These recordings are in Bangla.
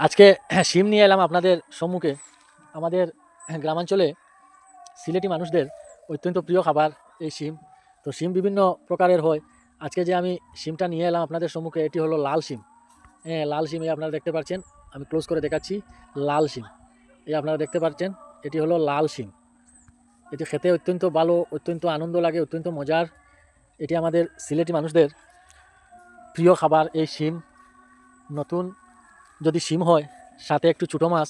আজকে শিম নিয়ে এলাম আপনাদের সম্মুখে। আমাদের গ্রামাঞ্চলে সিলেটি মানুষদের অত্যন্ত প্রিয় খাবার এই শিম। তো শিম বিভিন্ন প্রকারের হয়। আজকে যে আমি শিমটা নিয়ে এলাম আপনাদের সম্মুখে, এটি হলো লাল শিম। হ্যাঁ, লাল শিম, এই আপনারা দেখতে পাচ্ছেন, আমি ক্লোজ করে দেখাচ্ছি। লাল শিম, এই আপনারা দেখতে পাচ্ছেন, এটি হলো লাল শিম। এটি খেতে অত্যন্ত ভালো, অত্যন্ত আনন্দ লাগে, অত্যন্ত মজার। এটি আমাদের সিলেটি মানুষদের প্রিয় খাবার এই শিম। নতুন যদি শিম হয়, সাথে একটু ছোটো মাছ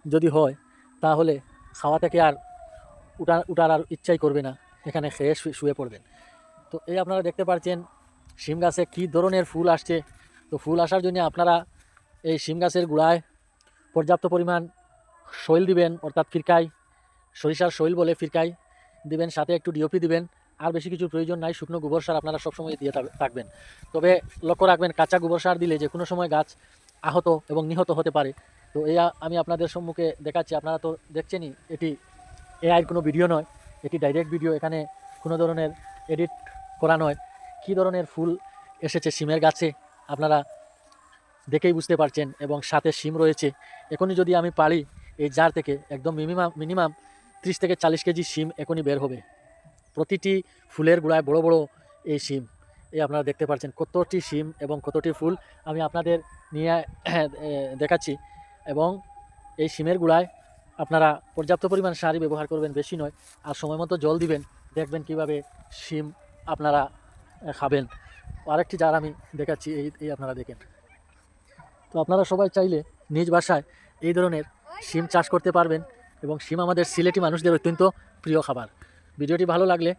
যদি হয়, তাহলে খাওয়া থেকে আর উঠার আর ইচ্ছাই করবে না, এখানে খেয়ে শুয়ে পড়বেন। তো এই আপনারা দেখতে পাচ্ছেন শিম গাছে কী ধরনের ফুল আসছে। তো ফুল আসার জন্য আপনারা এই শিম গাছের গোড়ায় পর্যাপ্ত পরিমাণ শৈল দিবেন, অর্থাৎ ফিরকাই, সরিষার শৈল বলে ফিরকাই দিবেন, সাথে একটু ডিওপি দিবেন। আর বেশি কিছু প্রয়োজন নাই, শুকনো গোবর সার আপনারা সবসময় দিয়ে থাকবেন। তবে লক্ষ্য রাখবেন, কাঁচা গোবর সার দিলে যে কোনো সময় গাছ আহত এবং নিহত হতে পারে। তো এই আমি আপনাদের সম্মুখে দেখাচ্ছি, আপনারা তো দেখছেনই, এটি এআইয়ের কোনো ভিডিও নয়, এটি ডাইরেক্ট ভিডিও। এখানে কোনো ধরনের এডিট করা নয়। কী ধরনের ফুল এসেছে শিমের গাছে আপনারা দেখেই বুঝতে পারছেন, এবং সাথে শিম রয়েছে। এখনই যদি আমি পারি, এই জার থেকে একদম মিনিমাম 30 থেকে 40 কেজি শিম এখনই বের হবে। প্রতিটি ফুলের গোড়ায় বড় বড় এই শিম। এই আপনারা দেখতে পাচ্ছেন কতটি শিম এবং কতটি ফুল আমি আপনাদের নিয়ে দেখাচ্ছি। এবং এই শিমের গোড়ায় আপনারা পর্যাপ্ত পরিমাণ সারই ব্যবহার করবেন, বেশি নয়। আর সময় মতো জল দিবেন, দেখবেন কিভাবে শিম আপনারা খাবেন। আরেকটি জার আমি দেখাচ্ছি, এই আপনারা দেখেন। তো আপনারা সবাই চাইলে নিজ বাসায় এই ধরনের শিম চাষ করতে পারবেন, এবং শিম আমাদের সিলেটি মানুষদের অত্যন্ত প্রিয় খাবার। ভিডিওটি ভালো লাগলে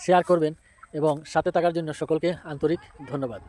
শেয়ার করবেন, এবং সাথে থাকার জন্য সকলকে আন্তরিক ধন্যবাদ।